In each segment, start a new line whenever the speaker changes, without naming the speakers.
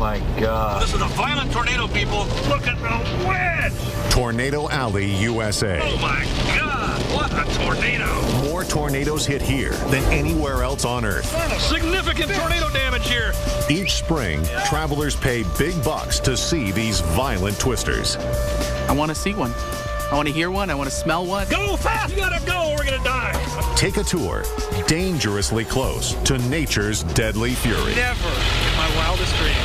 my God.
This is a violent tornado, people. Look at the wedge.
Tornado Alley, USA.
Oh my God, what a tornado.
More tornadoes hit here than anywhere else on Earth.
Significant tornado damage here.
Each spring, travelers pay big bucks to see these violent twisters.
I want to see one. I want to hear one. I want to smell one.
Go fast, you gotta go, we're gonna die.
Take a tour dangerously close to nature's deadly fury.
Never in my wildest dreams.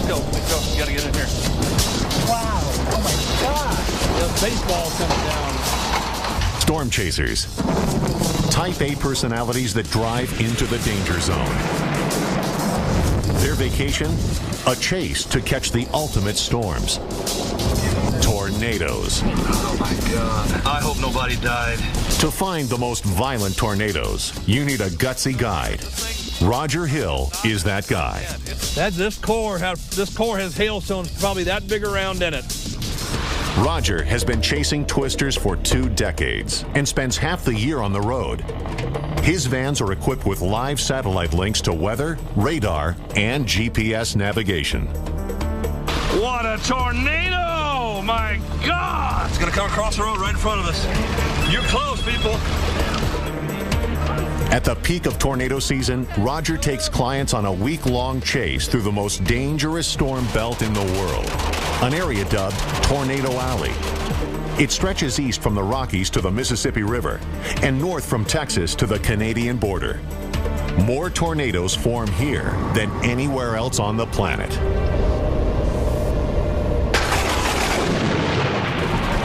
Let's go. You gotta get in here.
Wow. Oh my God. The baseball coming down.
Storm chasers. Type A personalities that drive into the danger zone. Their vacation? A chase to catch the ultimate storms. Tornadoes.
Oh my God. I hope nobody died.
To find the most violent tornadoes, you need a gutsy guide. Roger Hill is that guy.
This core has hailstones probably that big around in it.
Roger has been chasing twisters for 2 decades and spends half the year on the road. His vans are equipped with live satellite links to weather, radar, and GPS navigation.
What a tornado! My God! It's gonna come across the road right in front of us. You're close, people.
At the peak of tornado season, Roger takes clients on a week-long chase through the most dangerous storm belt in the world, an area dubbed Tornado Alley. It stretches east from the Rockies to the Mississippi River and north from Texas to the Canadian border. More tornadoes form here than anywhere else on the planet.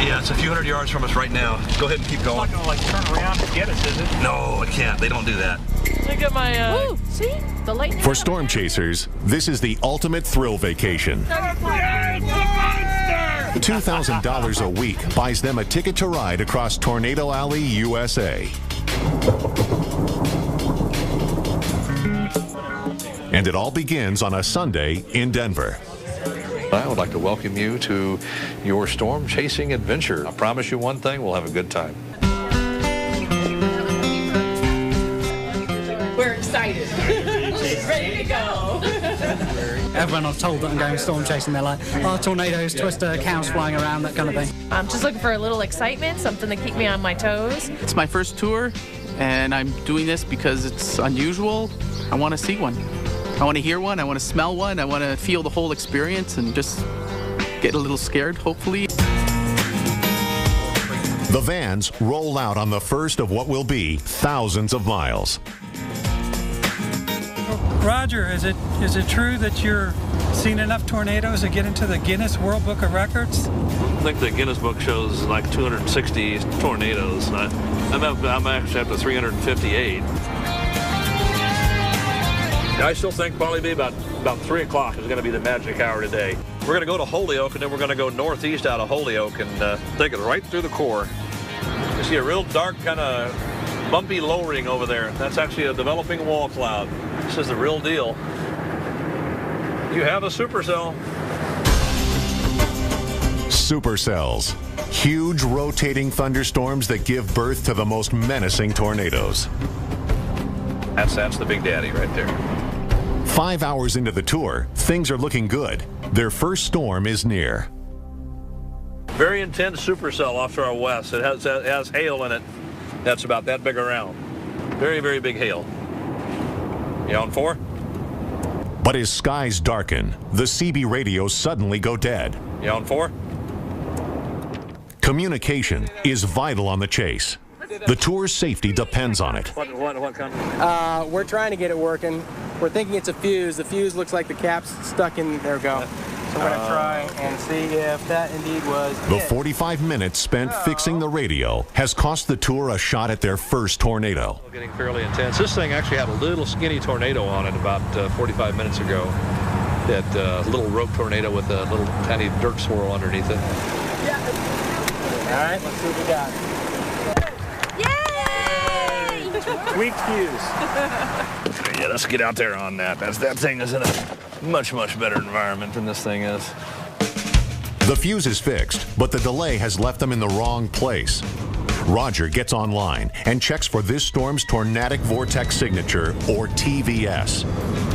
Yeah, it's a few hundred yards from us right now. Go ahead and keep going.
It's not gonna turn around to get us, is it?
No, it can't. They don't do that.
Look at my
Ooh, see? The lightning.
For storm chasers, this is the ultimate thrill vacation. $2,000 a week buys them a ticket to ride across Tornado Alley, USA. And it all begins on a Sunday in Denver.
I would like to welcome you to your storm chasing adventure. I promise you one thing, we'll have a good time.
We're excited. Ready to go.
Everyone I've told that I'm going storm chasing, they're like, oh, tornadoes, twister, cows flying around, that kind of thing.
I'm just looking for a little excitement, something to keep me on my toes.
It's my first tour, and I'm doing this because it's unusual. I want to see one. I want to hear one. I want to smell one. I want to feel the whole experience and just get a little scared, hopefully.
The vans roll out on the first of what will be thousands of miles.
Roger, is it true that you're seeing enough tornadoes to get into the Guinness World Book of Records?
I think the Guinness Book shows like 260 tornadoes. I'm actually up to 358. I still think probably be about 3 o'clock is going to be the magic hour today. We're going to go to Holyoke, and then we're going to go northeast out of Holyoke and take it right through the core. You see a real dark kind of bumpy lowering over there. That's actually a developing wall cloud. This is the real deal. You have a supercell.
Supercells. Huge rotating thunderstorms that give birth to the most menacing tornadoes.
That's the Big Daddy right there.
5 hours into the tour, things are looking good. Their first storm is near.
Very intense supercell off to our west. It has hail in it. That's about that big around. Very, very big hail. You on 4?
But as skies darken, the CB radios suddenly go dead.
You on 4?
Communication is vital on the chase. The tour's safety depends on it.
What kind?
We're trying to get it working. We're thinking it's a fuse. The fuse looks like the cap's stuck in. There we go. So we're going to try and see if that indeed was
The
it.
45 minutes spent fixing the radio has cost the tour a shot at their first tornado.
Getting fairly intense. This thing actually had a little skinny tornado on it about 45 minutes ago. That little rope tornado with a little tiny dirt swirl underneath it.
All right, let's see what we got.
weak fuse.
Yeah, let's get out there on that. That thing is in a much, much better environment than this thing is.
The fuse is fixed, but the delay has left them in the wrong place. Roger gets online and checks for this storm's tornadic vortex signature, or TVS.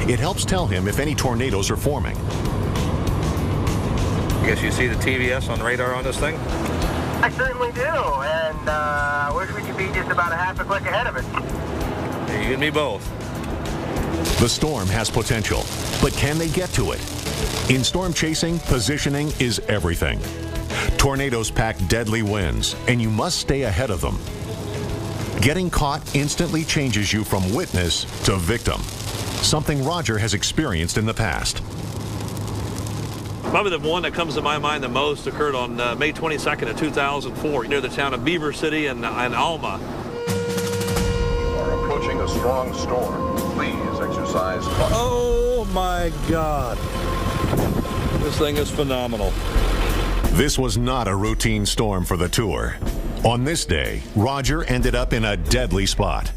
It helps tell him if any tornadoes are forming.
I guess you see the TVS on the radar on this thing?
I certainly do, and I wish we could be just about a half a click ahead of it.
You and me both.
The storm has potential, but can they get to it? In storm chasing, positioning is everything. Tornadoes pack deadly winds, and you must stay ahead of them. Getting caught instantly changes you from witness to victim, something Roger has experienced in the past.
Probably the one that comes to my mind the most occurred on May 22nd of 2004 near the town of Beaver City and Alma.
You are approaching a strong storm. Please exercise caution.
Oh my God. This thing is phenomenal.
This was not a routine storm for the tour. On this day, Roger ended up in a deadly spot.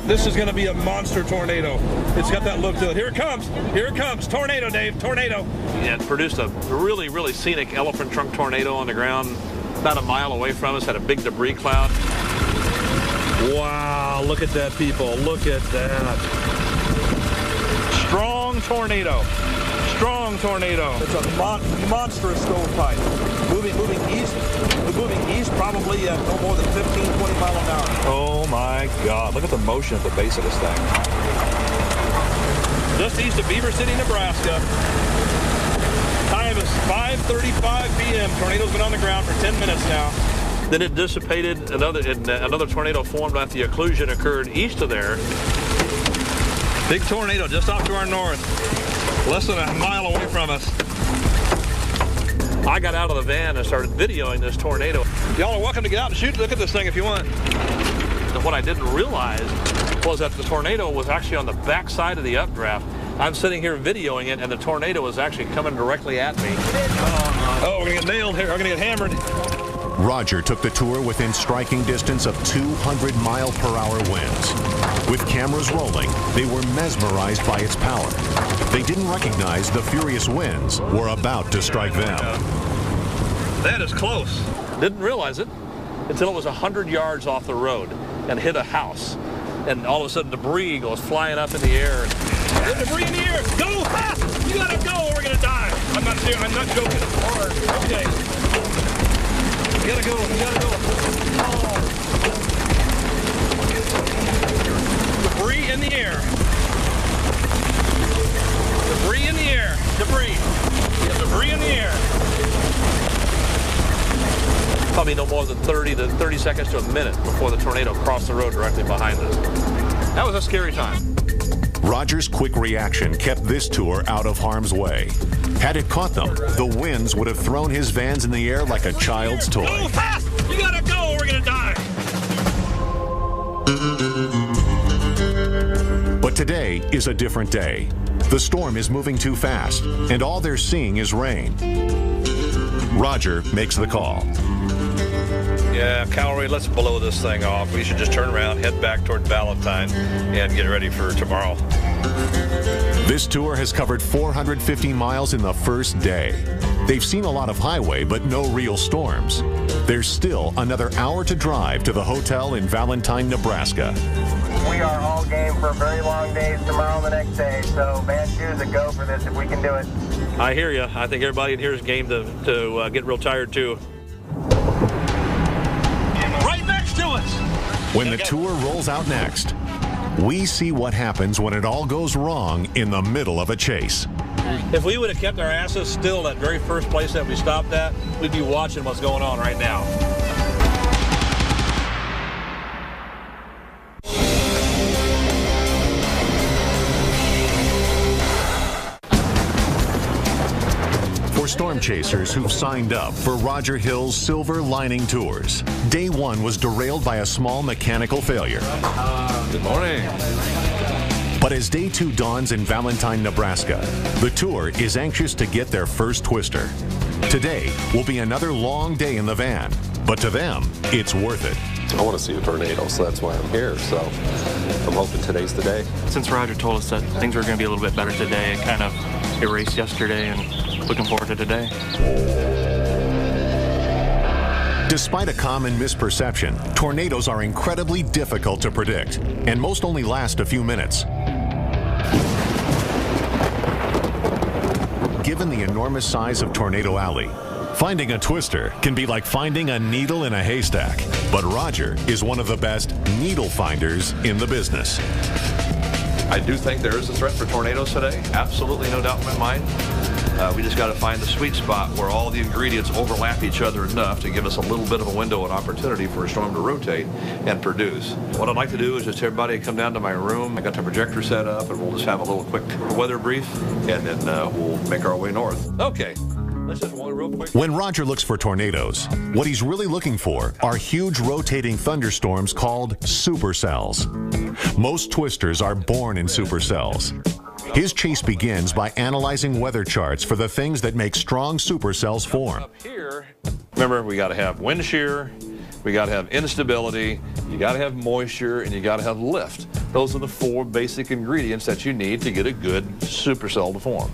This is going to be a monster tornado. It's got that look to it. Here it comes. Here it comes. Tornado, Dave. Tornado.
Yeah, it produced a really, really scenic elephant trunk tornado on the ground about a mile away from us. Had a big debris cloud.
Wow, look at that, people. Look at that. Strong tornado. Strong tornado. It's a monstrous stovepipe. Moving east, probably at no more than 15, 20 miles an hour.
Oh my God, look at the motion at the base of this thing.
Just east of Beaver City, Nebraska. Time is 5:35 p.m. Tornado's been on the ground for 10 minutes now.
Then it dissipated, another tornado formed after the occlusion occurred east of there.
Big tornado just off to our north. Less than a mile away from us.
I got out of the van and started videoing this tornado.
Y'all are welcome to get out and shoot. Look at this thing if you want.
And what I didn't realize was that the tornado was actually on the back side of the updraft. I'm sitting here videoing it, and the tornado was actually coming directly at me.
Oh, we're going to get nailed here. We're going to get hammered.
Roger took the tour within striking distance of 200-mile-per-hour winds. With cameras rolling, they were mesmerized by its power. They didn't recognize the furious winds were about to strike them.
That is close. Didn't realize it until it was 100 yards off the road and hit a house. And all of a sudden, debris goes flying up in the air.
The debris in the air. Go fast! You gotta go or we're gonna die. I'm not joking. Okay. We gotta go. Oh. Debris in the air. Debris in the air. Debris. Debris in the air.
Probably no more than 30 seconds to a minute before the tornado crossed the road directly behind us. That was a scary time.
Roger's quick reaction kept this tour out of harm's way. Had it caught them, the winds would have thrown his vans in the air like a child's toy.
Go fast! You gotta go or we're gonna die!
But today is a different day. The storm is moving too fast, and all they're seeing is rain. Roger makes the call.
Yeah, Cavalry, let's blow this thing off. We should just turn around, head back toward Valentine, and get ready for tomorrow.
This tour has covered 450 miles in the first day. They've seen a lot of highway, but no real storms. There's still another hour to drive to the hotel in Valentine, Nebraska.
We are all game for very long days tomorrow and the next day, so Van choose a go for this if we can do it.
I hear you. I think everybody in here is game to get real tired, too.
Right next to us!
When the tour rolls out next, we see what happens when it all goes wrong in the middle of a chase.
If we would have kept our asses still at that very first place that we stopped at, we'd be watching what's going on right now.
For storm chasers who've signed up for Roger Hill's Silver Lining Tours, day one was derailed by a small mechanical failure.
Good morning.
But as day two dawns in Valentine, Nebraska, the tour is anxious to get their first twister. Today will be another long day in the van, but to them, it's worth it.
I want to see a tornado, so that's why I'm here. So I'm hoping today's the day.
Since Roger told us that things were going to be a little bit better today, it kind of erased yesterday, and
looking forward to today.
Despite a common misperception, tornadoes are incredibly difficult to predict, and most only last a few minutes. Given the enormous size of Tornado Alley, finding a twister can be like finding a needle in a haystack. But Roger is one of the best needle finders in the business.
I do think there is a threat for tornadoes today. Absolutely no doubt in my mind. We just got to find the sweet spot where all the ingredients overlap each other enough to give us a little bit of a window and opportunity for a storm to rotate and produce. What I'd like to do is just everybody come down to my room. I got the projector set up, and we'll just have a little quick weather brief, and then we'll make our way north. Okay. Let's just one real quick.
When Roger looks for tornadoes, what he's really looking for are huge rotating thunderstorms called supercells. Most twisters are born in supercells. His chase begins by analyzing weather charts for the things that make strong supercells form.
Up here, remember, we got to have wind shear, we got to have instability, you got to have moisture, and you got to have lift. Those are the 4 basic ingredients that you need to get a good supercell to form.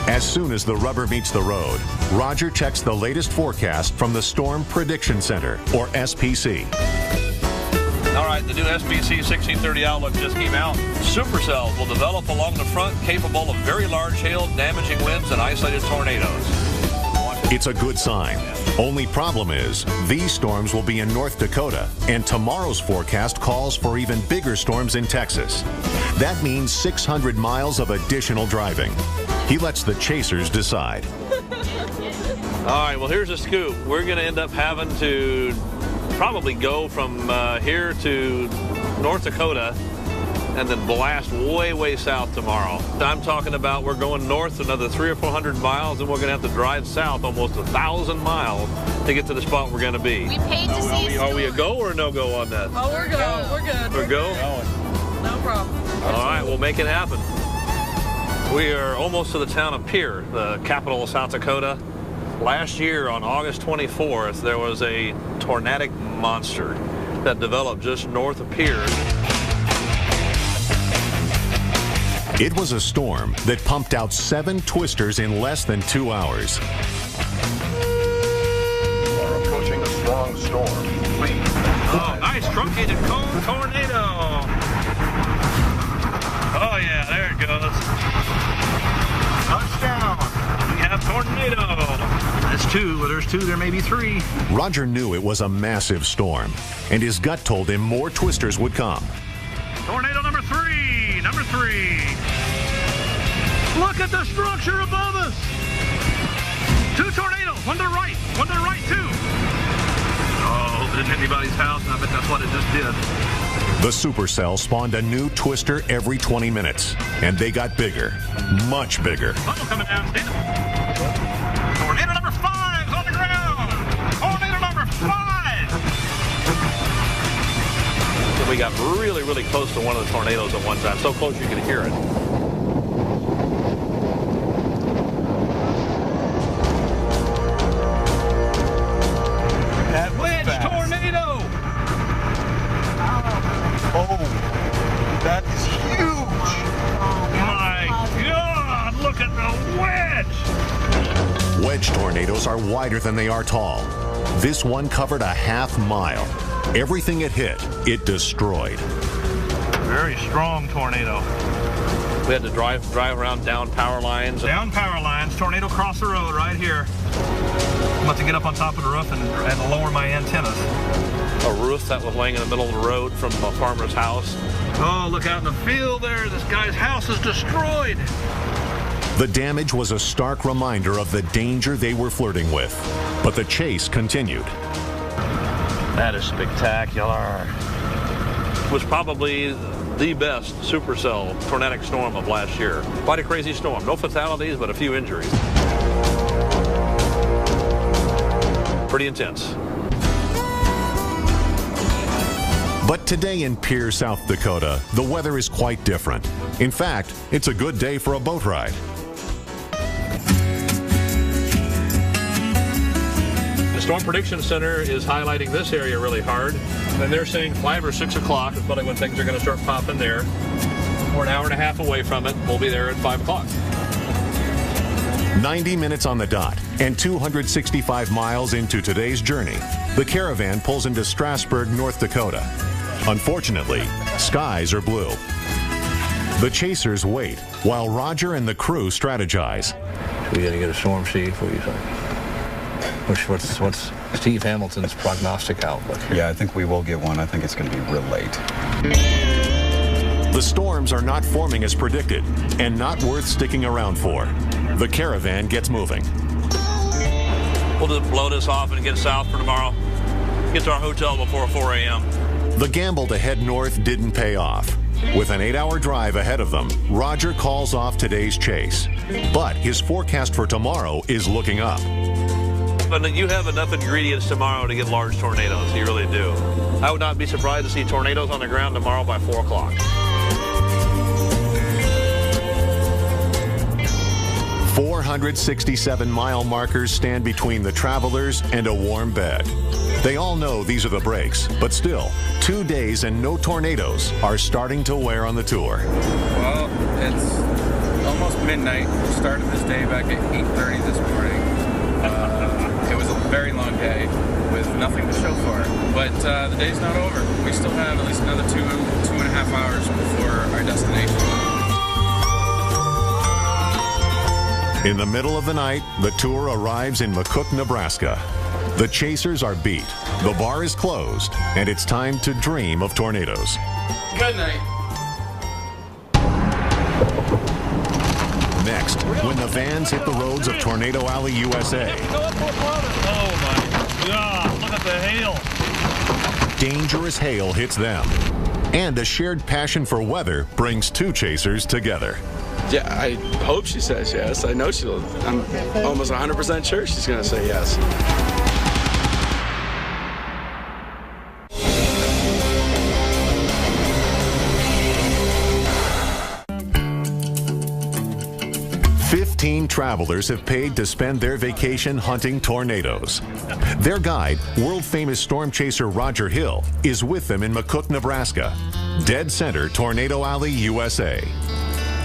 As soon as the rubber meets the road, Roger checks the latest forecast from the Storm Prediction Center, or SPC.
All right, the new SPC 1630 outlook just came out. Supercells will develop along the front, capable of very large hail, damaging winds, and isolated tornadoes.
It's a good sign. Only problem is, these storms will be in North Dakota, and tomorrow's forecast calls for even bigger storms in Texas. That means 600 miles of additional driving. He lets the chasers decide.
All right, well, here's a scoop. We're going to end up having to probably go from here to North Dakota and then blast way, way south tomorrow. I'm talking about we're going north another 300 or 400 miles, and we're going to have to drive south almost 1,000 miles to get to the spot we're going to be.
We paid to see.
Are we a go or a no-go on that?
Oh, we're good. We're good.
We're go?
No problem.
All right, we'll make it happen. We are almost to the town of Pierre, the capital of South Dakota. Last year on August 24th, there was a tornadic monster that developed just north of Pierre.
It was a storm that pumped out 7 twisters in less than 2 hours.
You are approaching a strong storm. Please.
Oh, nice truncated cone tornado. Oh, yeah, there it goes. Touchdown. We have tornado. That's 2. Well, there's 2. There may be 3.
Roger knew it was a massive storm, and his gut told him more twisters would come.
Tornado number 3. Number 3. Look at the structure above us. 2 tornadoes. One to the right. One to the right, too. Oh, hope it didn't hit anybody's house, and I bet that's what it just did.
The supercell spawned a new twister every 20 minutes, and they got bigger, much bigger.
Bubble coming down. Tornado number 5 is on the ground. Tornado number 5. So we got really, really close to one of the tornadoes at one time. So close you could hear it. That wedge tornado.
Oh, that is huge.
My God, look at the wedge.
Wedge tornadoes are wider than they are tall. This one covered a half mile. Everything it hit, it destroyed.
Very strong tornado. We had to drive around down power lines. Down power lines. Tornado crossed the road right here. I'm about to get up on top of the roof and lower my antennas. A roof that was laying in the middle of the road from a farmer's house. Oh, look out in the field there. This guy's house is destroyed.
The damage was a stark reminder of the danger they were flirting with. But the chase continued.
That is spectacular. It was probably the best supercell tornadic storm of last year. Quite a crazy storm. No fatalities, but a few injuries. Pretty intense.
But today in Pierre, South Dakota, the weather is quite different. In fact, it's a good day for a boat ride.
The Storm Prediction Center is highlighting this area really hard. And they're saying 5 or 6 o'clock is probably when things are going to start popping there. We're an hour and a half away from it. We'll be there at 5 o'clock.
90 minutes on the dot and 265 miles into today's journey, the caravan pulls into Strasburg, North Dakota. Unfortunately, skies are blue. The chasers wait while Roger and the crew strategize.
We got to get a storm sheet. What do you think? What's Steve Hamilton's prognostic outlook?
Yeah, I think we will get one. I think it's going to be real late.
The storms are not forming as predicted and not worth sticking around for. The caravan gets moving.
We'll just blow this off and get south for tomorrow. Get to our hotel before 4 a.m.
The gamble to head north didn't pay off. With an 8-hour drive ahead of them, Roger calls off today's chase. But his forecast for tomorrow is looking up.
But you have enough ingredients tomorrow to get large tornadoes. You really do. I would not be surprised to see tornadoes on the ground tomorrow by 4 o'clock.
467-mile markers stand between the travelers and a warm bed. They all know these are the breaks, but still, 2 days and no tornadoes are starting to wear on the tour.
Well, it's almost midnight. We started this day back at 8:30 this morning. It was a very long day with nothing to show for it. But the day's not over. We still have at least another 2.5 hours before our destination.
In the middle of the night, the tour arrives in McCook, Nebraska. The chasers are beat, the bar is closed, and it's time to dream of tornadoes.
Good night.
Next, when the vans hit the roads of Tornado Alley, USA.
Oh my God, look at the hail.
Dangerous hail hits them. And a shared passion for weather brings two chasers together.
Yeah, I hope she says yes. I know she will. I'm almost 100% sure she's going to say yes.
Travelers have paid to spend their vacation hunting tornadoes. Their guide, world-famous storm chaser Roger Hill, is with them in McCook, Nebraska. Dead center, Tornado Alley, USA.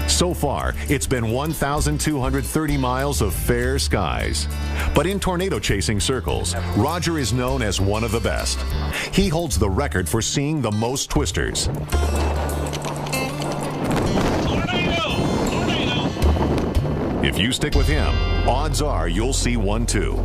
So far, it's been 1,230 miles of fair skies. But in tornado chasing circles, Roger is known as one of the best. He holds the record for seeing the most twisters. If you stick with him, odds are you'll see one too.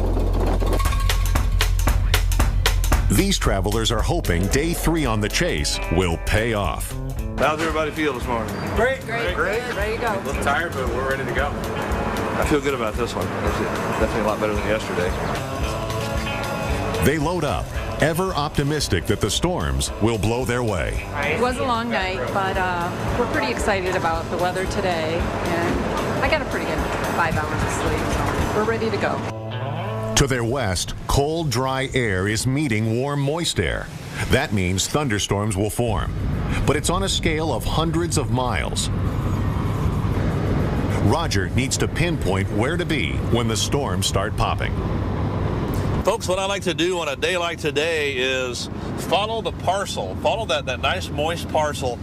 These travelers are hoping day 3 on the chase will pay off.
How's everybody feel this morning?
Great.
Great. Ready to go.
A little tired, but we're ready to go.
I feel good about this one. It's definitely a lot better than yesterday.
They load up, ever optimistic that the storms will blow their way.
It was a long night, but we're pretty excited about the weather today, and I got a pretty good 5 hours of sleep, so we're ready to go.
To their west, cold, dry air is meeting warm, moist air. That means thunderstorms will form. But it's on a scale of hundreds of miles. Roger needs to pinpoint where to be when the storms start popping.
Folks, what I like to do on a day like today is follow the parcel, follow that nice moist parcel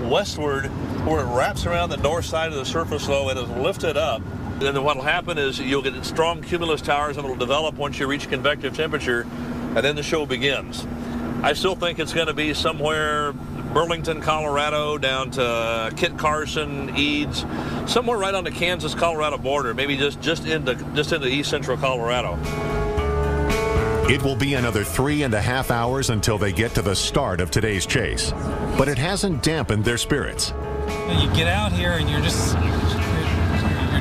westward where it wraps around the north side of the surface low and is lifted up. And then what will happen is you'll get strong cumulus towers and it will develop once you reach convective temperature, and then the show begins. I still think it's going to be somewhere Burlington, Colorado, down to Kit Carson, Eads, somewhere right on the Kansas-Colorado border, maybe just into east central Colorado.
It will be another 3.5 hours until they get to the start of today's chase. But it hasn't dampened their spirits.
You get out here and you're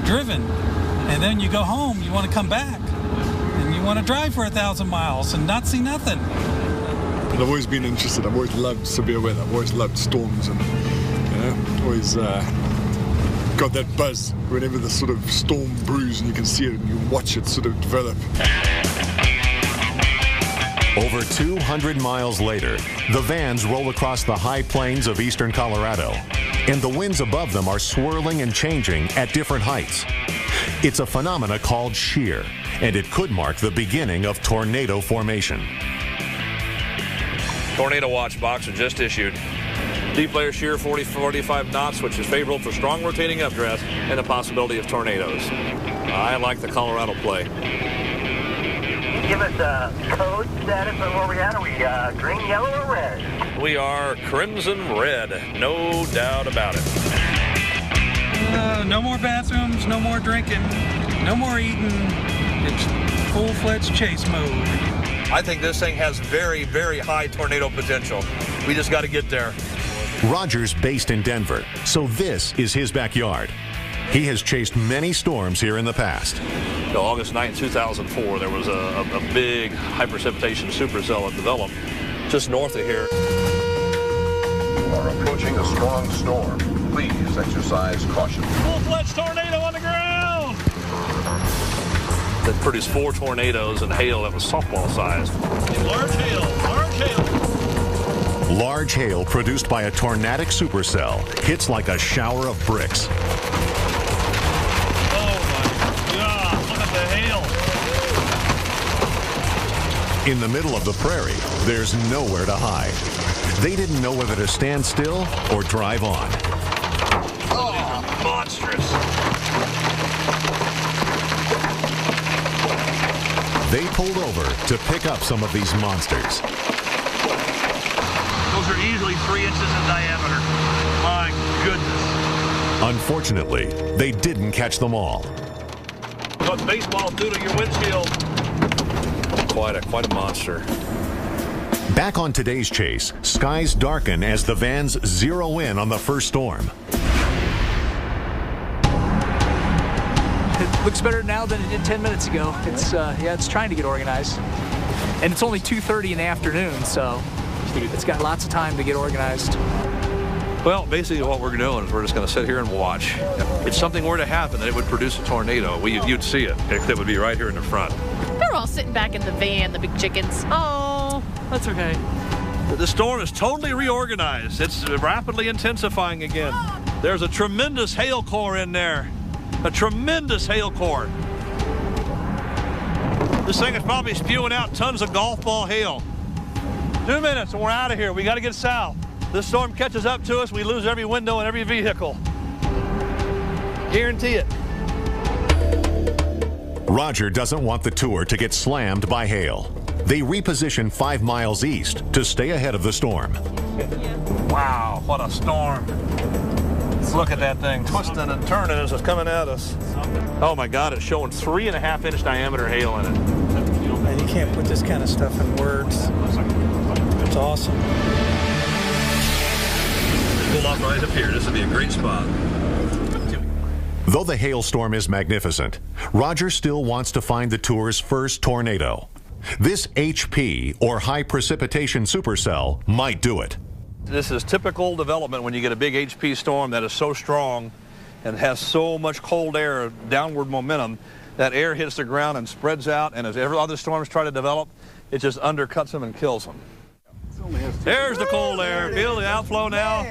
driven, and then you go home, you want to come back, and you want to drive for 1,000 miles and not see nothing.
I've always been interested. I've always loved severe weather. I've always loved storms, and always got that buzz whenever the sort of storm brews and you can see it and you watch it sort of develop.
Over 200 miles later, the vans roll across the high plains of eastern Colorado, and the winds above them are swirling and changing at different heights. It's a phenomena called shear, and it could mark the beginning of tornado formation.
Tornado watch box was just issued. Deep layer shear 40-45 knots, which is favorable for strong rotating updraft and the possibility of tornadoes. I like the Colorado play.
Give us a code status on where we're at. Are we green, yellow, or red?
We are crimson red, no doubt about it.
No more bathrooms, no more drinking, no more eating. It's full-fledged chase mode.
I think this thing has very, very high tornado potential. We just got to get there.
Roger's based in Denver, so this is his backyard. He has chased many storms here in the past.
August 9, 2004, there was a big high precipitation supercell that developed just north of here.
You are approaching a strong storm. Please exercise caution.
Full-fledged tornado on the ground! That produced 4 tornadoes and hail that was softball sized. Large hail, large hail.
Large hail produced by a tornadic supercell hits like a shower of bricks. In the middle of the prairie, there's nowhere to hide. They didn't know whether to stand still or drive on.
Oh, monstrous.
They pulled over to pick up some of these monsters.
Those are easily 3 inches in diameter. My goodness.
Unfortunately, they didn't catch them all.
What baseball do to your windshield? Quite a monster.
Back on today's chase, skies darken as the vans zero in on the first storm.
It looks better now than it did 10 minutes ago. It's it's trying to get organized. And it's only 2:30 in the afternoon, so it's got lots of time to get organized.
Well, basically what we're doing is we're just going to sit here and watch. If something were to happen that it would produce a tornado, you'd see it. It would be right here in the front.
They're all sitting back in the van, the big chickens. Oh, that's okay.
The storm is totally reorganized. It's rapidly intensifying again. There's a tremendous hail core in there. A tremendous hail core. This thing is probably spewing out tons of golf ball hail. 2 minutes and we're out of here. We got to get south. This storm catches up to us, we lose every window and every vehicle. Guarantee it.
Roger doesn't want the tour to get slammed by hail. They reposition 5 miles east to stay ahead of the storm.
Wow, what a storm. Let's look at that thing twisting and turning as it's coming at us. Oh my God, it's showing 3.5-inch diameter hail in it.
Man, you can't put this kind of stuff in words. It's awesome.
Pull off right up here. This would be a great spot.
Though the hailstorm is magnificent, Roger still wants to find the tour's first tornado. This HP, or high precipitation supercell, might do it.
This is typical development when you get a big HP storm that is so strong and has so much cold air, downward momentum, that air hits the ground and spreads out, and as every other storms try to develop, it just undercuts them and kills them. There's the cold air. Feel the outflow now.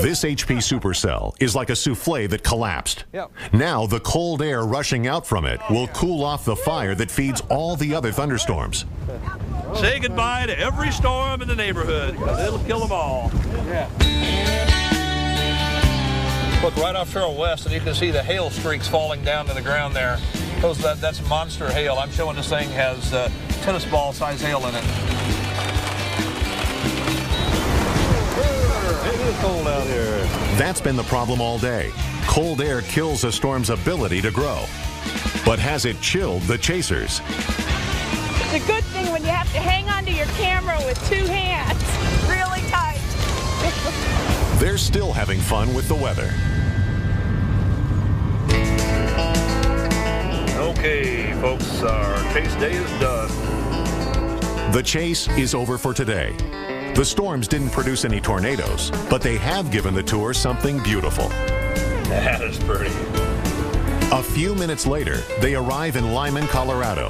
This HP supercell is like a souffle that collapsed.
Yep.
Now the cold air rushing out from it will cool off the fire that feeds all the other thunderstorms.
Say goodbye to every storm in the neighborhood, because it'll kill them all. Yeah. Look right off Trail West, and you can see the hail streaks falling down to the ground there. That's monster hail. I'm showing this thing has tennis ball size hail in it. It is cold out here.
That's been the problem all day. Cold air kills a storm's ability to grow. But has it chilled the chasers?
It's a good thing when you have to hang onto your camera with 2 hands. Really tight.
They're still having fun with the weather.
Okay, folks, our chase day is done.
The chase is over for today. The storms didn't produce any tornadoes, but they have given the tour something beautiful.
That is pretty.
A few minutes later, they arrive in Lyman, Colorado.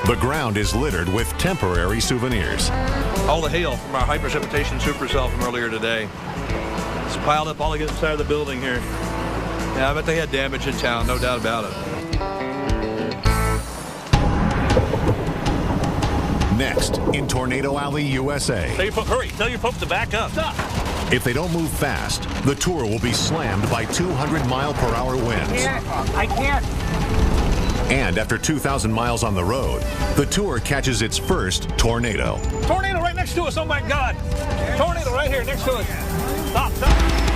The ground is littered with temporary souvenirs.
All the hail from our high precipitation supercell from earlier today. It's piled up all against the side of the building here. Yeah, I bet they had damage in town, no doubt about it.
Next, in Tornado Alley, USA.
Hurry, tell your folks to back up. Stop.
If they don't move fast, the tour will be slammed by 200-mile-per-hour winds.
I can't.
And after 2,000 miles on the road, the tour catches its first tornado.
Tornado right next to us, oh my God. Tornado right here next to us. Stop, stop.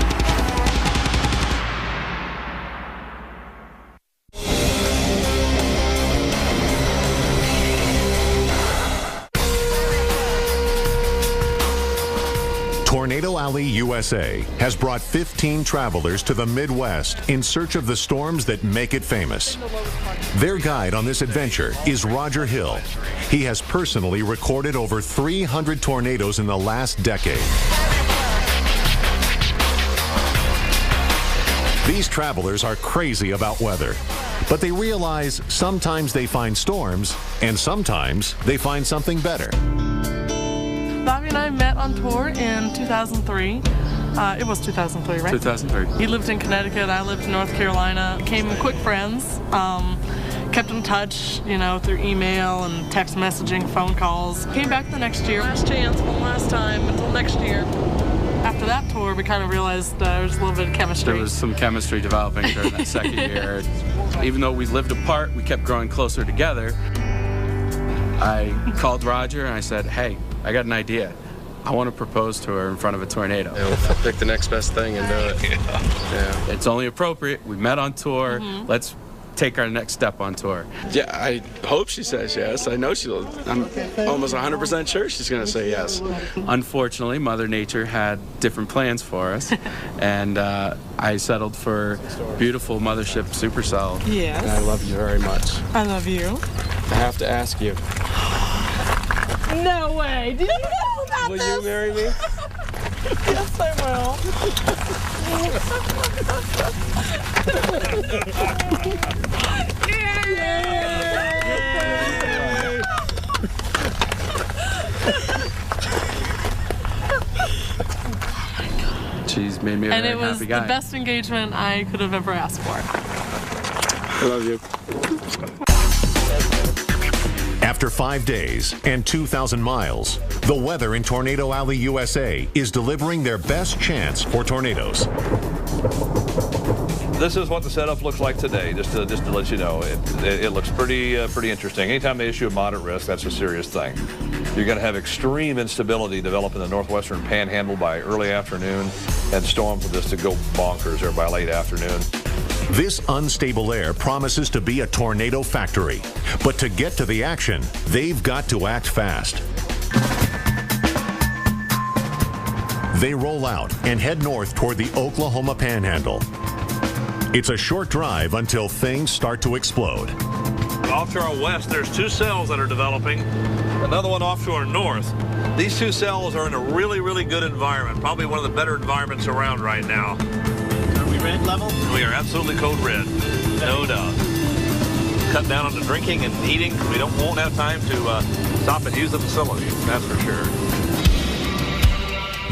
Tornado Alley, USA has brought 15 travelers to the Midwest in search of the storms that make it famous. Their guide on this adventure is Roger Hill. He has personally recorded over 300 tornadoes in the last decade. These travelers are crazy about weather, but they realize sometimes they find storms and sometimes they find something better.
Bobby and I met on tour in 2003. It was 2003, right?
2003.
He lived in Connecticut, I lived in North Carolina. Became quick friends. Kept in touch, you know, through email and text messaging, phone calls. Came back the next year. Last chance, one last time, until next year. After that tour, we kind of realized there was a little bit of chemistry.
There was some chemistry developing during that second year. Even though we lived apart, we kept growing closer together. I called Roger and I said, hey, I got an idea. I want to propose to her in front of a tornado.
Yeah, we'll pick the next best thing and do it.
Yeah. It's only appropriate. We met on tour. Let's take our next step on tour.
Yeah, I hope she says yes. I know she'll. I'm almost 100% sure she's going to say yes.
Unfortunately, Mother Nature had different plans for us, and I settled for beautiful Mothership Supercell.
Yes.
And I love you very much.
I love you.
I have to ask you.
No way. Did you know about
Will
this?
you marry me?
Yes, I will.
She's made me a
And
very
it was
happy guy.
the best engagement I could have ever asked for.
I love you.
After 5 days and 2,000 miles, the weather in Tornado Alley, USA is delivering their best chance for tornadoes.
This is what the setup looks like today, just to let you know. It looks pretty interesting. Anytime they issue a moderate risk, that's a serious thing. You're going to have extreme instability develop in the northwestern panhandle by early afternoon, and storms will just to go bonkers there by late afternoon.
This unstable air promises to be a tornado factory, but to get to the action, they've got to act fast. They roll out and head north toward the Oklahoma Panhandle. It's a short drive until things start to explode.
Off to our west, there's two cells that are developing. Another one off to our north. These two cells are in a really, really good environment. Probably one of the better environments around right now.
Are we red level?
We are absolutely code red, no doubt. Cut down on the drinking and eating. We won't have time to stop and use the facility, that's for sure.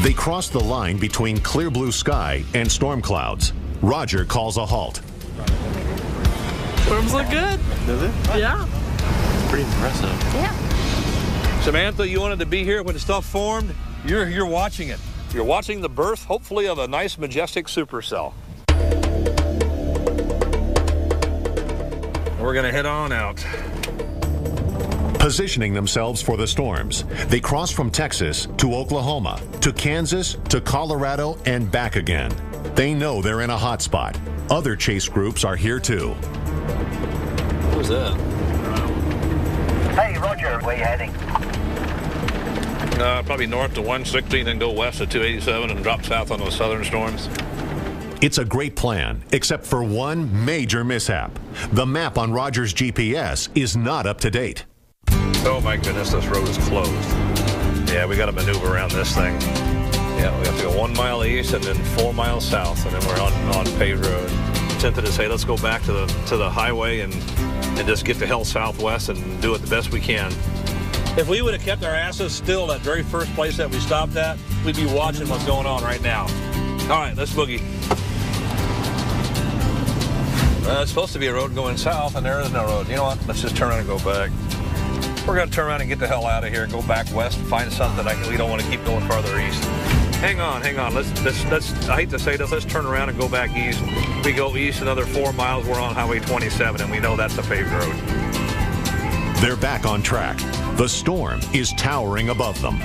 They cross the line between clear blue sky and storm clouds. Roger calls a halt.
Storms look good.
Does it?
Yeah.
Pretty impressive.
Yeah.
Samantha, you wanted to be here when the stuff formed. You're watching it. You're watching the birth, hopefully, of a nice, majestic supercell. We're going to head on out.
Positioning themselves for the storms, they cross from Texas to Oklahoma, to Kansas, to Colorado, and back again. They know they're in a hot spot. Other chase groups are here too.
What was that?
Hey, Roger, where you heading?
Probably north to 160, then go west to 287 and drop south on those southern storms.
It's a great plan, except for one major mishap. The map on Roger's GPS is not up to date.
Oh my goodness, this road is closed. Yeah, we got to maneuver around this thing. Yeah, we have to go 1 mile east and then 4 miles south, and then we're on paved road. Tempted to say, let's go back to the highway and just get to hell southwest and do it the best we can. If we would have kept our asses still that very first place that we stopped at, we'd be watching what's going on right now. All right, let's boogie. It's supposed to be a road going south, and there is no road. You know what? Let's just turn around and go back. We're going to turn around and get the hell out of here and go back west and find something that we don't want to keep going farther east. Hang on. Let's. I hate to say this. Let's turn around and go back east. We go east another 4 miles. We're on Highway 27, and we know that's a paved road.
They're back on track. The storm is towering above them.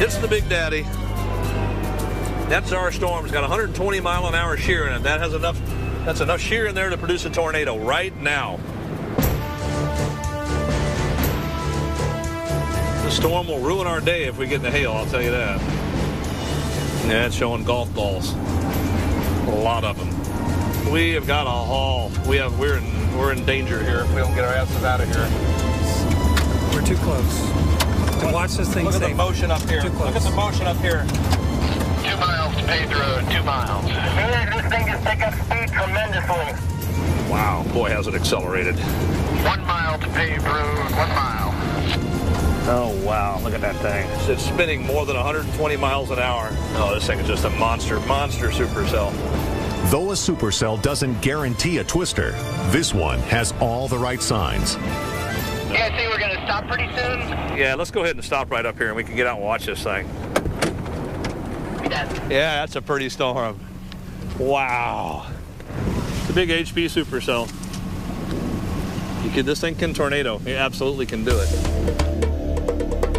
It's the Big Daddy. That's our storm. It's got 120 mile an hour shear in it. That has enough. That's enough shear in there to produce a tornado right now. The storm will ruin our day if we get in the hail, I'll tell you that. Yeah, it's showing golf balls. A lot of them. We have got a haul. We're in danger here if we don't get our asses out of here.
We're too close. To watch this thing.
Look at the motion up here. Look at the motion up here.
2 miles to paved road, 2 miles. This thing just picked up speed tremendously.
Wow, boy, has it accelerated.
1 mile to paved road, 1 mile.
Oh, wow, look at that thing. It's spinning more than 120 miles an hour. Oh, this thing is just a monster supercell.
Though a supercell doesn't guarantee a twister, this one has all the right signs.
You guys think we're going to stop pretty soon?
Yeah, let's go ahead and stop right up here and we can get out and watch this thing. Yeah, that's a pretty storm. Wow. It's a big HP supercell. This thing can tornado. It absolutely can do it.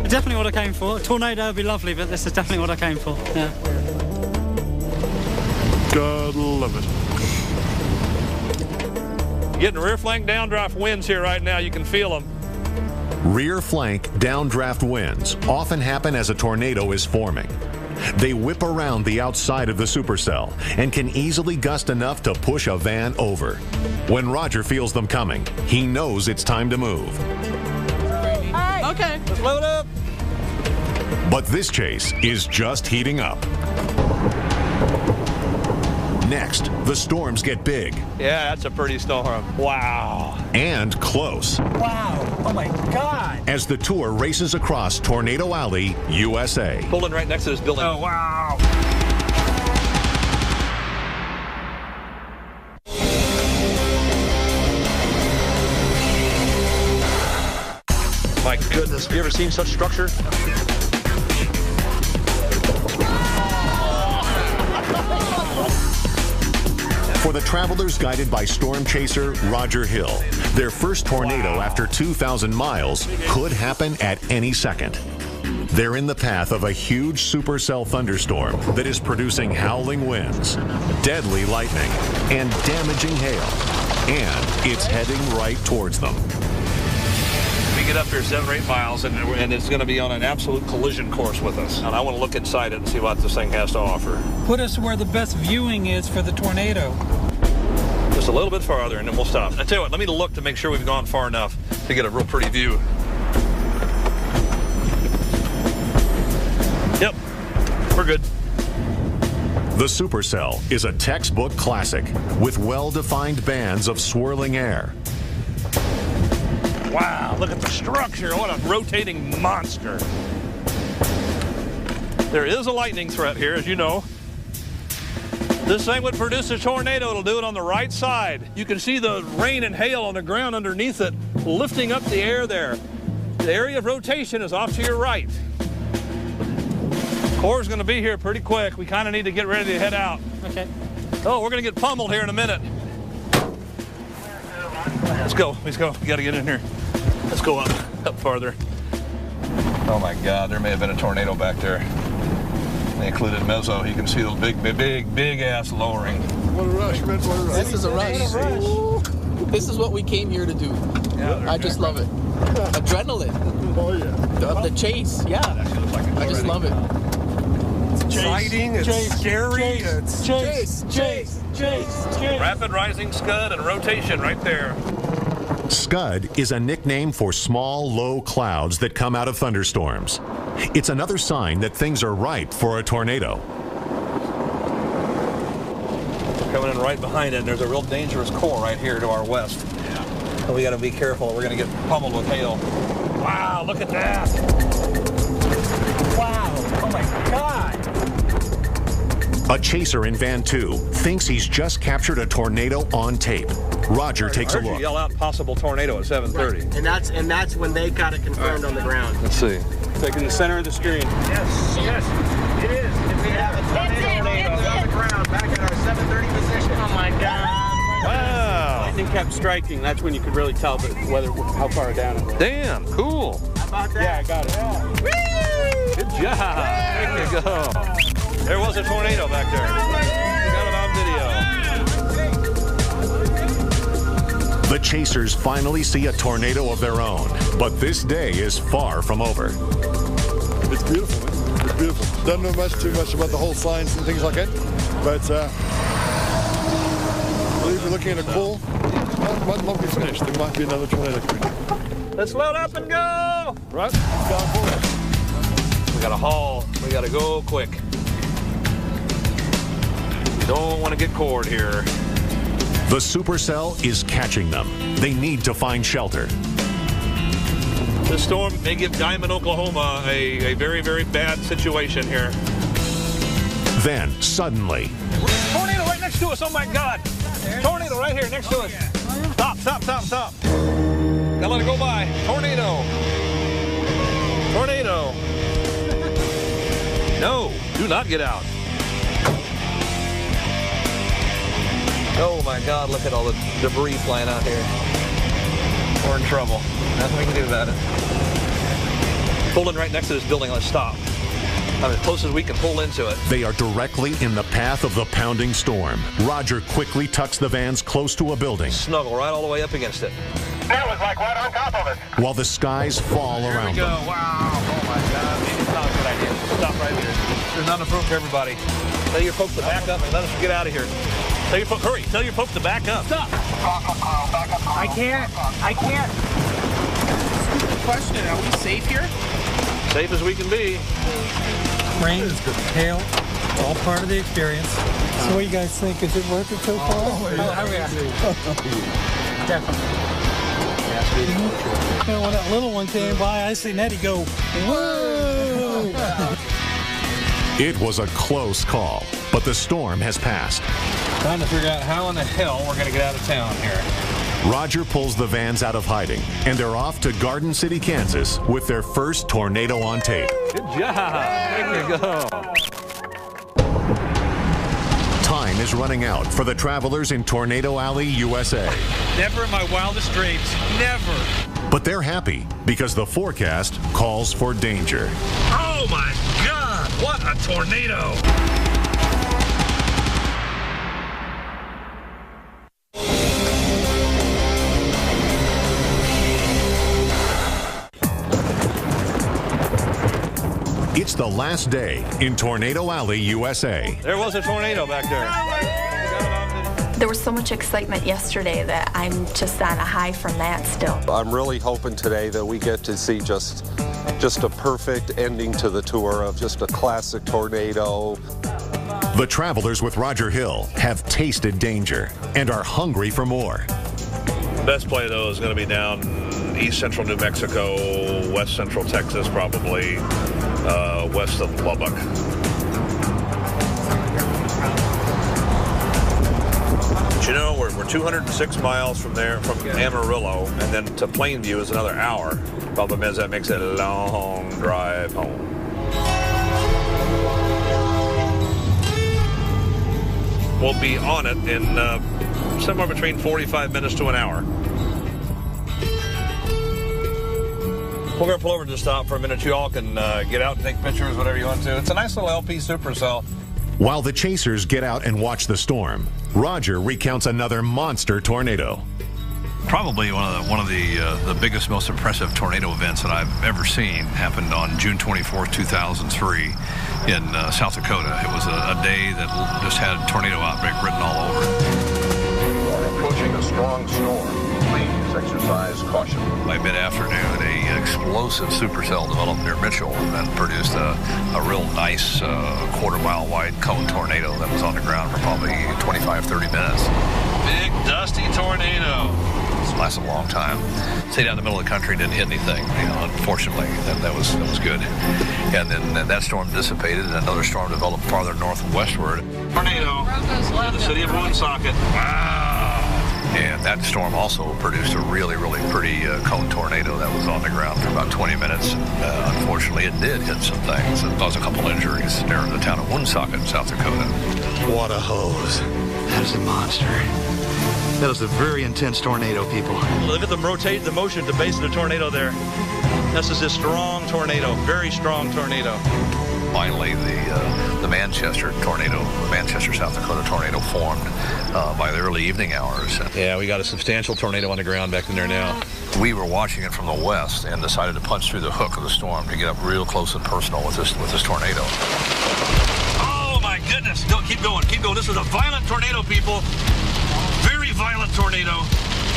Definitely what I came for. A tornado would be lovely, but this is definitely what I came for. Yeah.
God love
it. Getting rear flank downdraft winds here right now. You can feel them.
Rear flank downdraft winds often happen as a tornado is forming. They whip around the outside of the supercell and can easily gust enough to push a van over. When Roger feels them coming, he knows it's time to move.
Okay.
Let's load up.
But this chase is just heating up. Next, the storms get big.
Yeah, that's a pretty storm. Wow.
And close.
Wow. Oh, my God.
As the tour races across Tornado Alley, USA.
Pulling right next to this building. Oh, wow. My goodness, have you ever seen such structure?
For the travelers guided by storm chaser Roger Hill, their first tornado after 2,000 miles could happen at any second. They're in the path of a huge supercell thunderstorm that is producing howling winds, deadly lightning, and damaging hail. And it's heading right towards them.
We get up here 7 or 8 miles, and it's going to be on an absolute collision course with us. And I want to look inside it and see what this thing has to offer.
Put us where the best viewing is for the tornado.
Just a little bit farther, and then we'll stop. I tell you what, let me look to make sure we've gone far enough to get a real pretty view. Yep, we're good.
The supercell is a textbook classic with well-defined bands of swirling air.
Wow, look at the structure. What a rotating monster. There is a lightning threat here, as you know. This thing would produce a tornado. It'll do it on the right side. You can see the rain and hail on the ground underneath it, lifting up the air there. The area of rotation is off to your right. Core's going to be here pretty quick. We kind of need to get ready to head out.
Okay.
Oh, we're going to get pummeled here in a minute. Let's go. Let's go. We got to get in here. Let's go up farther. Oh my God, there may have been a tornado back there. They included mezzo. You can see those big ass lowering.
What a rush, man. What a rush.
This is a rush. This is what we came here to do.
Yeah,
I just love it. Adrenaline.
Oh, yeah.
The chase. Yeah. I just love it.
It's exciting. It's scary.
It's chase.
Rapid rising scud and rotation right there.
Scud is a nickname for small, low clouds that come out of thunderstorms. It's another sign that things are ripe for a tornado.
Coming in right behind it, and there's a real dangerous core right here to our west. Yeah. So we got to be careful. We're going to get pummeled with hail. Wow, look at that.
Wow. Oh, my God.
A chaser in Van 2 thinks he's just captured a tornado on tape. Roger takes a look.
You yell out possible tornado at 7:30.
Right. And that's when they got it confirmed on the ground.
Let's see.
It's like in the center of the screen.
Yes, it is.
We have a tornado on the ground back at our 7:30 position.
Oh my God.
Wow.
Lightning kept striking. That's when you could really tell how far down it was.
Damn, cool.
How about that?
Yeah, I got it.
Yeah.
Good job. There you go. There was a tornado back there. We got it on video.
The chasers finally see a tornado of their own, but this day is far from over.
It's beautiful, man. It's beautiful. Don't know too much about the whole science and things like that, but I believe we're looking at a call. Might not be finished. There might be another tornado coming.
Let's load up and go.
Right, going forward.
We got to haul. We got to go quick. We don't want to get cored here.
The supercell is catching them. They need to find shelter.
This storm may give Diamond, Oklahoma a very, very bad situation here.
Then, suddenly,
Tornado right next to us. Oh, my God. Tornado right here next to us. Stop, stop, stop, stop. Gotta let it go by. Tornado. Tornado. No, do not get out. Oh, my God. Look at all the debris flying out here. We're in trouble. Nothing we can do about it. Pull in right next to this building. Let's stop. I'm as close as we can pull into it.
they are directly in the path of the pounding storm. Roger quickly tucks the vans close to a building.
Snuggle right all the way up against it.
That was like right on top of it.
While the skies fall around
Here we go.
them.
Wow. Oh, my God. Maybe it's not a good idea. Stop right here. There's not enough room for everybody. Tell your folks to back up and let us get out of here. Tell your folks, hurry. Tell your folks to back up. Stop.
I can't.
Stupid question. Are we safe here?
Safe as we can be.
Rain, hail, all part of the experience. So what do you guys think? Is it worth it so far?
Definitely.
You know, when that little one came by, I seen Eddie go, whoa!
It was a close call, but the storm has passed.
Trying to figure out how in the hell we're going to get out of town here.
Roger pulls the vans out of hiding, and they're off to Garden City, Kansas, with their first tornado on tape.
Good job. There you go.
Time is running out for the travelers in Tornado Alley, USA.
Never in my wildest dreams. Never.
But they're happy because the forecast calls for danger.
Oh, my God. What a tornado.
It's the last day in Tornado Alley, USA.
There was a tornado back there.
There was so much excitement yesterday that I'm just on a high from that still.
I'm really hoping today that we get to see just a perfect ending to the tour of just a classic tornado.
The travelers with Roger Hill have tasted danger and are hungry for more.
The best play, though, is going to be down east central New Mexico, west central Texas, probably, west of Lubbock. But you know, we're 206 miles from there, from Amarillo, and then to Plainview is another hour. Problem is that makes it a long drive home. We'll be on it in somewhere between 45 minutes to an hour. We're going to pull over to the stop for a minute. You all can get out and take pictures, whatever you want to. It's a nice little LP supercell.
While the chasers get out and watch the storm, Roger recounts another monster tornado.
Probably one of the biggest, most impressive tornado events that I've ever seen happened on June 24th, 2003 in South Dakota. It was a day that just had tornado outbreak written all over it.
Approaching a strong storm. Please exercise caution.
By mid-afternoon, a explosive supercell developed near Mitchell and produced a real nice quarter-mile wide cone tornado that was on the ground for probably 25-30 minutes.
Big, dusty tornado.
It lasted a long time. Stayed out in the middle of the country, didn't hit anything. You know, unfortunately, that was good. And then that storm dissipated, and another storm developed farther north and westward.
Tornado in the city of Woonsocket.
Wow! And that storm also produced a really, really pretty cone tornado that was on the ground for about 20 minutes. Unfortunately, it did hit some things and caused a couple injuries there in the town of Woonsocket, South Dakota.
What a hose. That is a monster. That is a very intense tornado, people.
Look at them rotate the motion at the base of the tornado there. This is a strong tornado, very strong tornado.
Finally, the Manchester tornado, Manchester, South Dakota tornado formed by the early evening hours.
Yeah, we got a substantial tornado on the ground back in there now.
We were watching it from the west and decided to punch through the hook of the storm to get up real close and personal with this tornado.
Oh my goodness! No, keep going, keep going. This is a violent tornado, people. Very violent tornado.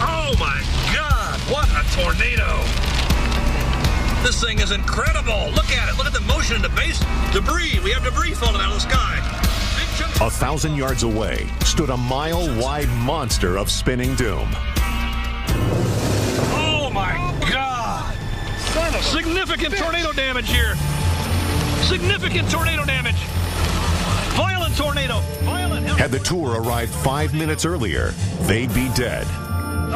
Oh my God! What a tornado! This thing is incredible. Look at it. Look at the motion in the base. Debris. We have debris falling out of the sky.
1,000 yards away stood a mile-wide monster of spinning doom.
Oh my God! Significant tornado damage here. Significant tornado damage. Violent tornado. Violent.
Had the tour arrived 5 minutes earlier, they'd be dead.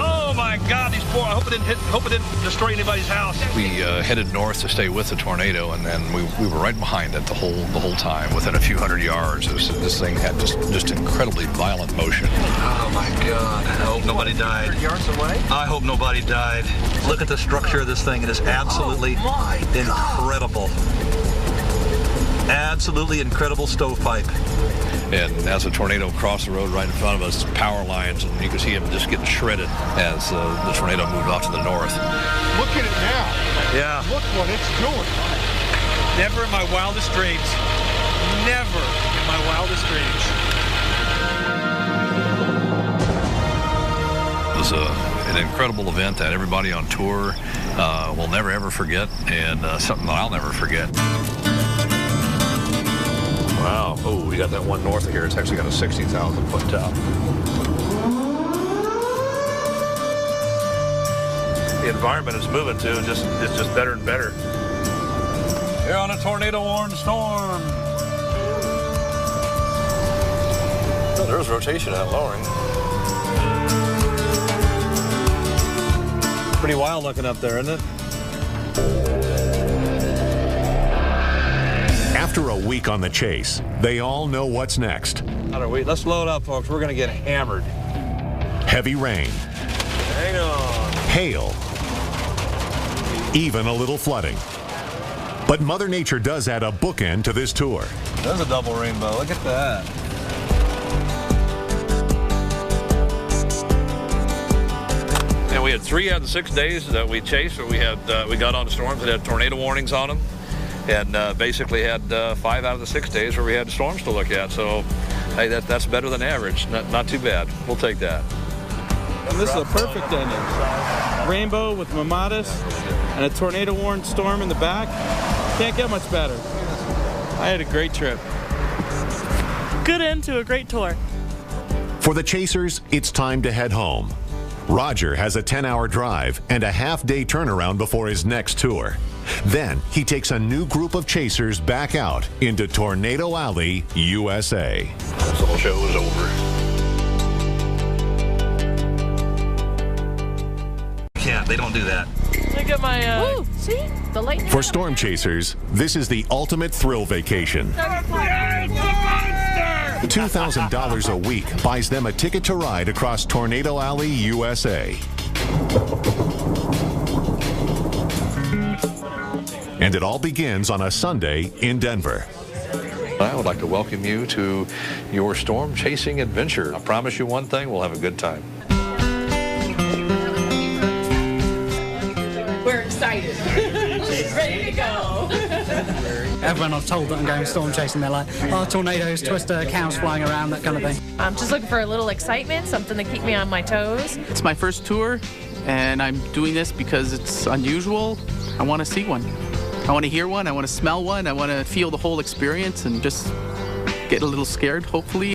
Oh my God, these poor, I hope it didn't destroy anybody's house.
We headed north to stay with the tornado, and then we were right behind it the whole time, within a few hundred yards. This thing had just incredibly violent motion.
Oh my God, I hope nobody died.
100 yards away?
I hope nobody died. Look at the structure of this thing. It is absolutely incredible. Absolutely incredible stovepipe.
And as the tornado crossed the road right in front of us, power lines, and you could see them just getting shredded as the tornado moved off to the north.
Look at it now.
Yeah.
Look what it's doing.
Never in my wildest dreams. Never in my wildest dreams.
It was an incredible event that everybody on tour will never ever forget, and something that I'll never forget.
Wow. Oh, we got that one north of here. It's actually got a 60,000 foot top. The environment is moving too. It's just better and better. You're on a tornado-warned storm.
Oh, there's rotation at lowering.
Pretty wild looking up there, isn't it?
After a week on the chase, they all know what's next.
Let's load up, folks. We're going to get hammered.
Heavy rain.
Hang on.
Hail. Even a little flooding. But Mother Nature does add a bookend to this tour.
There's a double rainbow. Look at that. And we had 3 out of the 6 days that we chased where we got on storms that had tornado warnings on them. And basically had 5 out of the 6 days where we had storms to look at. So, hey, that's better than average. Not too bad. We'll take that.
And this is a perfect ending. Rainbow with mamadas and a tornado-warned storm in the back. Can't get much better. I had a great trip.
Good end to a great tour.
For the chasers, it's time to head home. Roger has a 10-hour drive and a half-day turnaround before his next tour. Then he takes a new group of chasers back out into Tornado Alley, USA.
This whole show is over.
They don't do that.
Look at my...
Ooh, see? The lightning.
For storm chasers, this is the ultimate thrill vacation. $2,000 a week buys them a ticket to ride across Tornado Alley, USA. And it all begins on a Sunday in Denver.
I would like to welcome you to your storm chasing adventure. I promise you one thing, we'll have a good time.
We're excited. Ready to go.
Everyone I've told that I'm going storm chasing, they're like, oh, tornadoes, twister, cows flying around, that kind of thing.
I'm just looking for a little excitement, something to keep me on my toes.
It's my first tour, and I'm doing this because it's unusual. I want to see one. I want to hear one. I want to smell one. I want to feel the whole experience and just get a little scared, hopefully.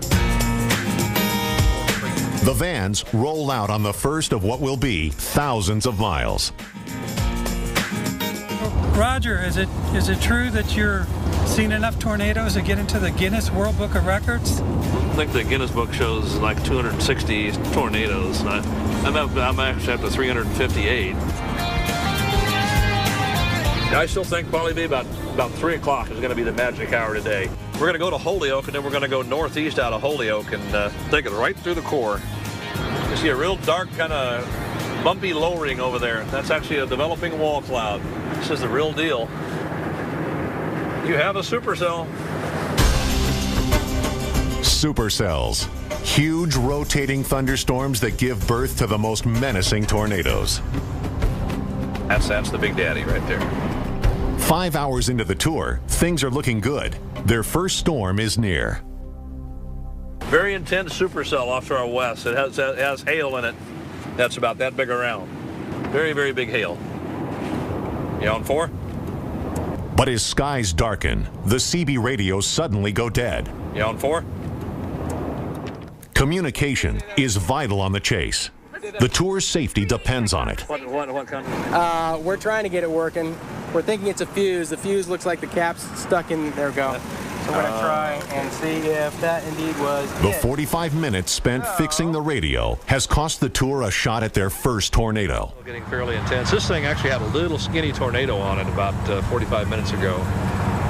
The vans roll out on the first of what will be thousands of miles.
Roger, is it true that you're seeing enough tornadoes to get into the Guinness World Book of Records?
I think the Guinness book shows like 260 tornadoes. I'm actually up to 358. I still think probably about 3 o'clock is going to be the magic hour today. We're going to go to Holyoke, and then we're going to go northeast out of Holyoke and take it right through the core. You see a real dark kind of bumpy lowering over there. That's actually a developing wall cloud. This is the real deal. You have a supercell.
Supercells. Huge rotating thunderstorms that give birth to the most menacing tornadoes.
That's the Big Daddy right there.
5 hours into the tour, things are looking good. Their first storm is near.
Very intense supercell off to our west. It has hail in it. That's about that big around. Very, very big hail. You on 4?
But as skies darken, the CB radios suddenly go dead.
You on 4?
Communication is vital on the chase. The tour's safety depends on it.
What kind?
We're trying to get it working. We're thinking it's a fuse. The fuse looks like the cap's stuck in. There we go. So we're going to try and see if that indeed was
The
it.
45 minutes spent fixing the radio has cost the tour a shot at their first tornado.
Getting fairly intense. This thing actually had a little skinny tornado on it about 45 minutes ago.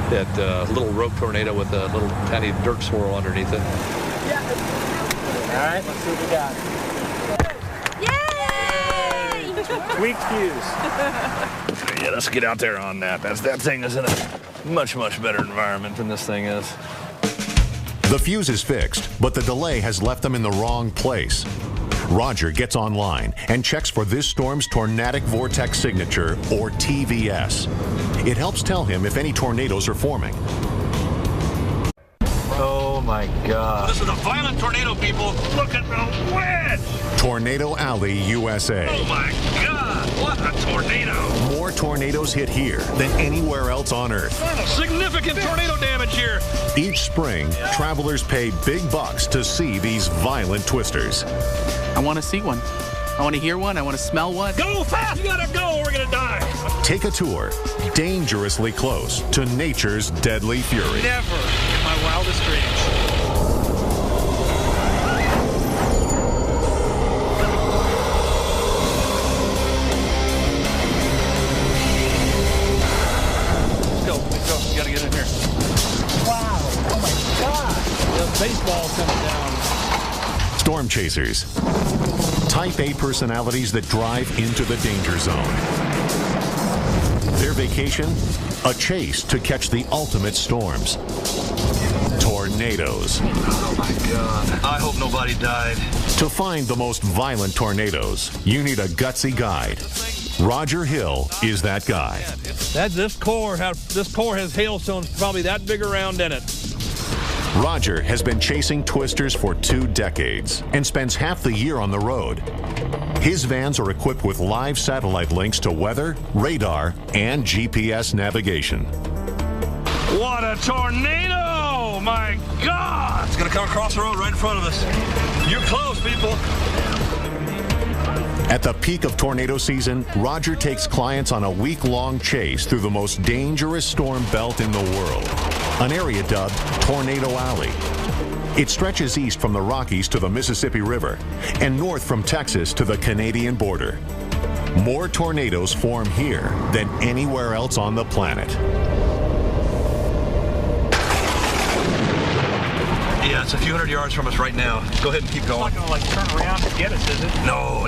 That little rope tornado with a little tiny dirt swirl underneath it.
All right, let's see what we got.
Yay!
Weak fuse.
Yeah, let's get out there on that. That thing is in a much, much better environment than this thing is.
The fuse is fixed, but the delay has left them in the wrong place. Roger gets online and checks for this storm's tornadic vortex signature, or TVS. It helps tell him if any tornadoes are forming.
Oh my God. This is a violent tornado, people. Look at the wedge.
Tornado Alley, USA.
Oh my God, what a tornado.
More tornadoes hit here than anywhere else on Earth.
Significant tornado damage here.
Each spring, travelers pay big bucks to see these violent twisters.
I want to see one. I want to hear one. I want to smell one.
Go fast, you gotta go, we're gonna die.
Take a tour dangerously close to nature's deadly fury.
Never in my wildest dreams. Let's go, you gotta get in here.
Wow, oh my God.
The baseball coming down.
Storm chasers. Type A personalities that drive into the danger zone. Their vacation? A chase to catch the ultimate storms. Tornadoes.
Oh my God. I hope nobody died.
To find the most violent tornadoes, you need a gutsy guide. Roger Hill is that guy.
This core has hailstones probably that big around in it.
Roger has been chasing twisters for 2 decades and spends half the year on the road. His vans are equipped with live satellite links to weather, radar, and GPS navigation.
What a tornado! My God! It's gonna come across the road right in front of us. You're close, people.
At the peak of tornado season, Roger takes clients on a week-long chase through the most dangerous storm belt in the world, an area dubbed Tornado Alley. It stretches east from the Rockies to the Mississippi River and north from Texas to the Canadian border. More tornadoes form here than anywhere else on the planet.
Yeah, it's a few hundred yards from us right now. Go ahead and keep going.
It's not gonna turn around to get us, is it?
No.